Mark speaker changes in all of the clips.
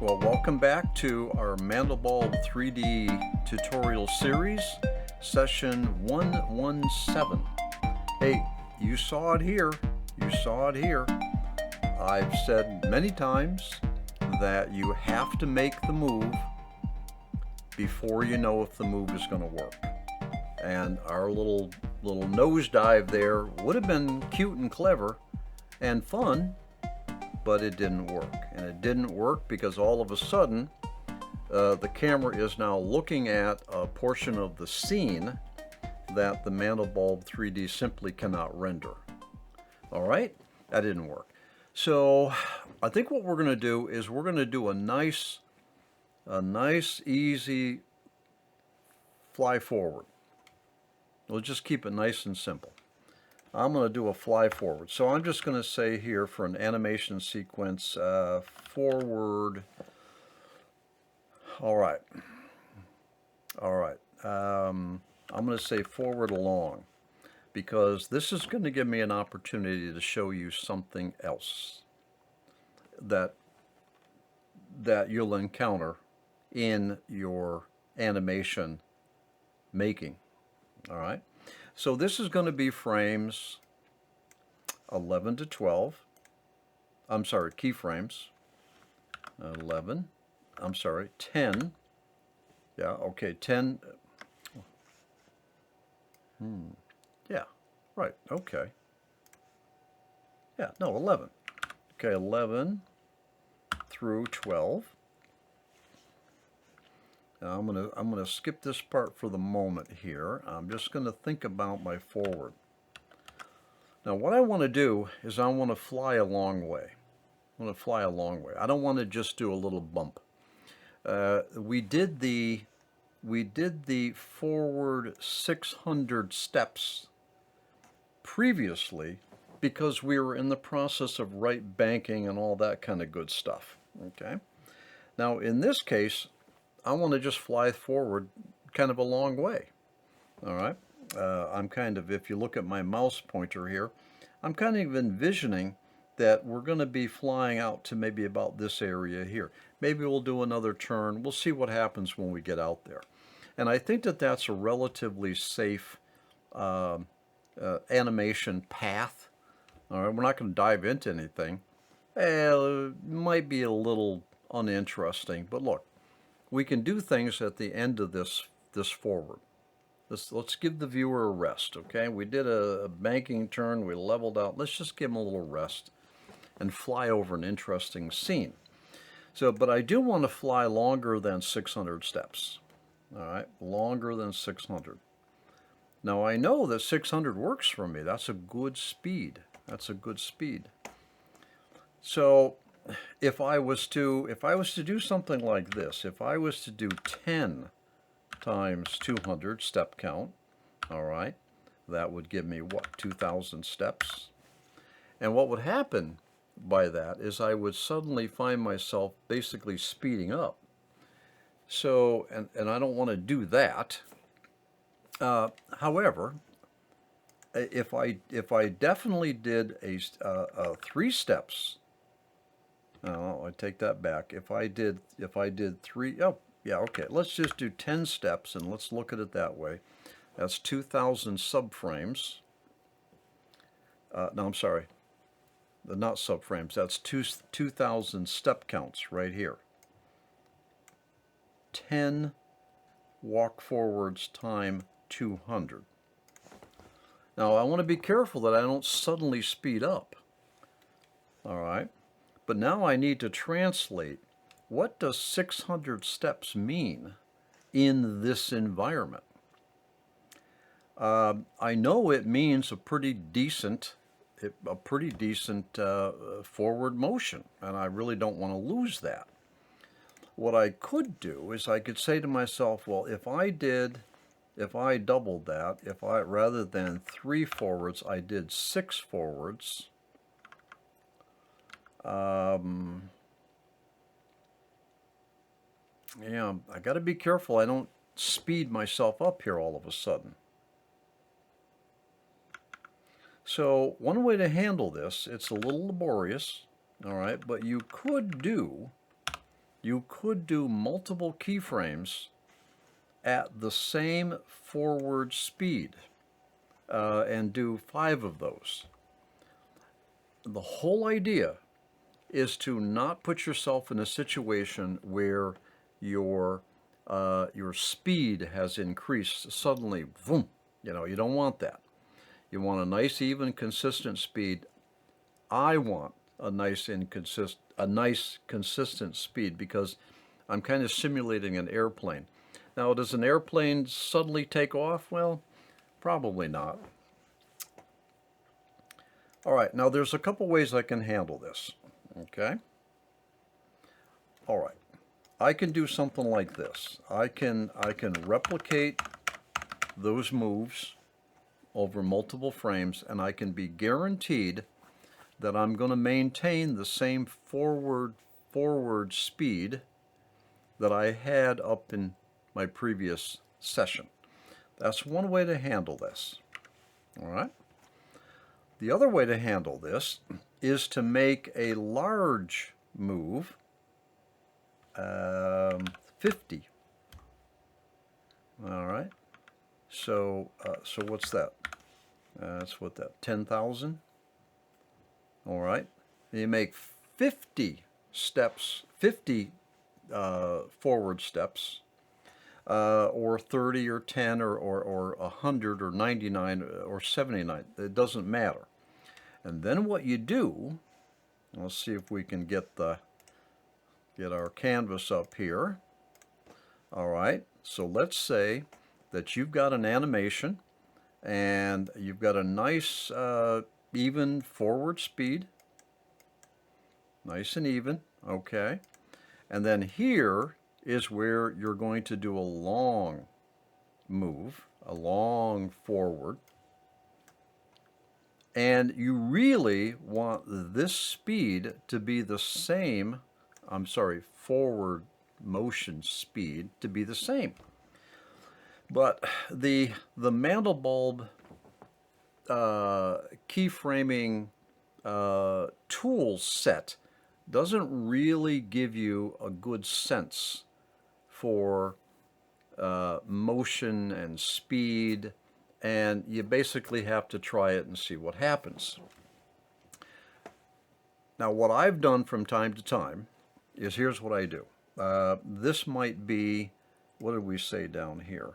Speaker 1: Well, welcome back to our Mandelbulb 3D Tutorial Series, session 117. Hey, you saw it here. You saw it here. I've said many times that you have to make the move before you know if the move is going to work. And our little nosedive there would have been cute and clever and fun, but it didn't work. And it didn't work because all of a sudden the camera is now looking at a portion of the scene that the Mandelbulb 3D simply cannot render. All right, that didn't work. So I think what we're going to do is we're going to do a nice easy fly forward. We'll just keep it nice and simple. I'm going to do a fly forward. So I'm just going to say here for an animation sequence, forward. All right. I'm going to say forward along, because this is going to give me an opportunity to show you something else that you'll encounter in your animation making. All right. So this is going to be frames 11 to 12. I'm sorry, keyframes. 11. I'm sorry, 10. Yeah, okay, 10. Yeah, right, okay. Yeah, no, 11. Okay, 11 through 12. Now I'm gonna skip this part for the moment here. I'm just gonna think about my forward. Now what I want to do is I want to fly a long way. I want to fly a long way. I don't want to just do a little bump. We did the forward 600 steps previously because we were in the process of right banking and all that kind of good stuff. Okay. Now in this case, I want to just fly forward kind of a long way. All right. I'm kind of, if you look at my mouse pointer here, I'm kind of envisioning that we're going to be flying out to maybe about this area here. Maybe we'll do another turn. We'll see what happens when we get out there. And I think that that's a relatively safe animation path. All right. We're not going to dive into anything. It might be a little uninteresting, but look, we can do things at the end of this forward. Let's give the viewer a rest, okay? We did a banking turn, we leveled out. Let's just give them a little rest and fly over an interesting scene. So, but I do want to fly longer than 600 steps, all right? Longer than 600. Now I know that 600 works for me. That's a good speed. That's a good speed. So if I was to do something like this, if I was to do 10 times 200 step count, all right, that would give me what, 2,000 steps. And what would happen by that is I would suddenly find myself basically speeding up. So, and I don't want to do that. However, if I definitely did a 3 steps. No, I take that back. If I did 3, oh, yeah, okay. Let's just do 10 steps and let's look at it that way. That's 2,000 subframes. No, I'm sorry. Not subframes. That's 2,000 step counts right here. 10 walk forwards time 200. Now, I want to be careful that I don't suddenly speed up. All right. But now I need to translate, what does 600 steps mean in this environment? I know it means a pretty decent forward motion, and I really don't want to lose that. What I could do is I could say to myself, well, if I doubled that, rather than 3 forwards, I did 6 forwards. Yeah, I got to be careful I don't speed myself up here all of a sudden. So one way to handle this, it's a little laborious, all right, but you could do you could do multiple keyframes at the same forward speed and do 5 of those. The whole idea is to not put yourself in a situation where your speed has increased suddenly. Boom, you don't want that. You want a nice, even, consistent speed. I want a nice, consistent speed because I'm kind of simulating an airplane. Now, does an airplane suddenly take off? Well, probably not. All right, now there's a couple ways I can handle this, okay? All right, I can do something like this. I can replicate those moves over multiple frames, and I can be guaranteed that I'm going to maintain the same forward speed that I had up in my previous session. That's one way to handle this. All right. The other way to handle this is to make a large move, 50. All right. So what's that? That's what that 10,000. All right. You make 50 steps, 50 forward steps, or 30 or 10 or 100 or 99 or 79. It doesn't matter. And then what you do, let's see if we can get our canvas up here. All right. So let's say that you've got an animation and you've got a nice even forward speed. Nice and even. Okay. And then here is where you're going to do a long move, a long forward. And you really want this speed to be the same, forward motion speed to be the same. But the Mandelbulb keyframing tool set doesn't really give you a good sense for motion and speed, and you basically have to try it and see what happens. Now, what I've done from time to time is, here's what I do. This might be, what did we say down here?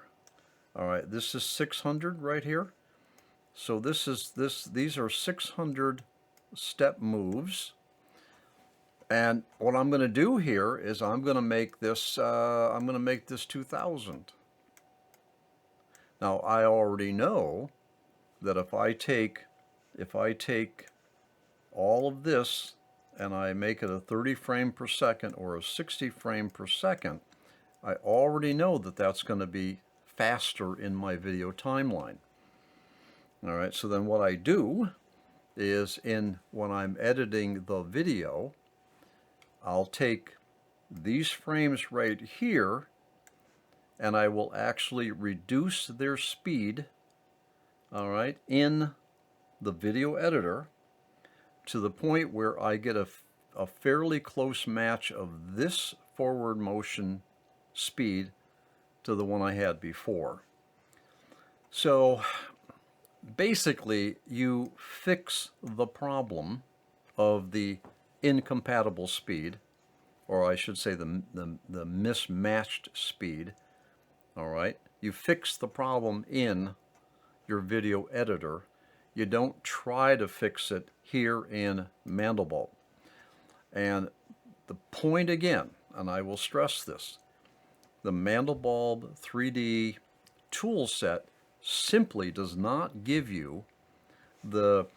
Speaker 1: All right, this is 600 right here. So these are 600 step moves. And what I'm going to do here is I'm going to make this 2,000. Now, I already know that if I take all of this and I make it a 30 frame per second or a 60 frame per second, I already know that that's going to be faster in my video timeline. All right, so then what I do is, when I'm editing the video, I'll take these frames right here and I will actually reduce their speed, all right, in the video editor to the point where I get a fairly close match of this forward motion speed to the one I had before. So basically, you fix the problem of the incompatible speed, or I should say the mismatched speed. All right, you fix the problem in your video editor. You don't try to fix it here in Mandelbulb. And the point again, and I will stress this, the Mandelbulb 3D tool set simply does not give you the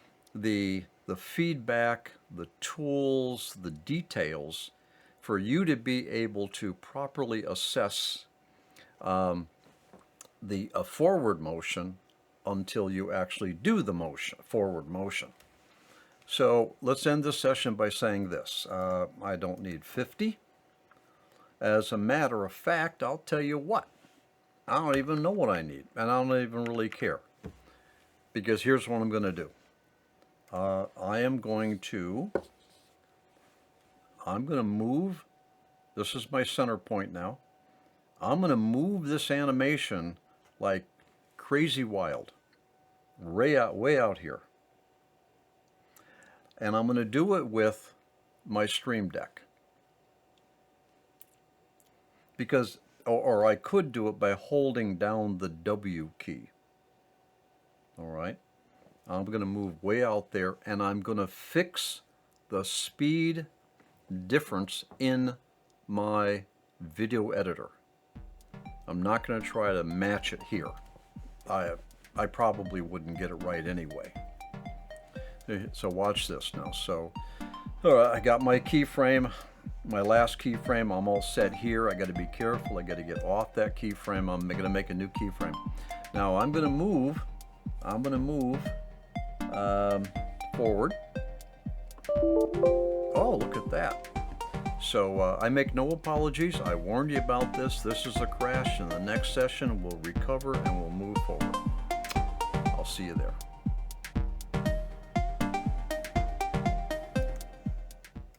Speaker 1: feedback, the tools, the details for you to be able to properly assess the forward motion until you actually do the forward motion. So let's end this session by saying this. I don't need 50. As a matter of fact, I'll tell you what, I don't even know what I need, and I don't even really care. Because here's what I'm going to do. I'm going to move This is my center point now. I'm going to move this animation like crazy wild, way out here. And I'm going to do it with my Stream Deck. Because, or I could do it by holding down the W key. All right. I'm going to move way out there, and I'm going to fix the speed difference in my video editor. I'm not going to try to match it here. I probably wouldn't get it right anyway. So watch this now. So all right, I got my keyframe, my last keyframe. I'm all set here. I got to be careful. I got to get off that keyframe. I'm going to make a new keyframe. Now I'm going to move. Forward. Oh, look at that. So I make no apologies. I warned you about this. This is a crash. In the next session, we'll recover and we'll move forward. I'll see you there.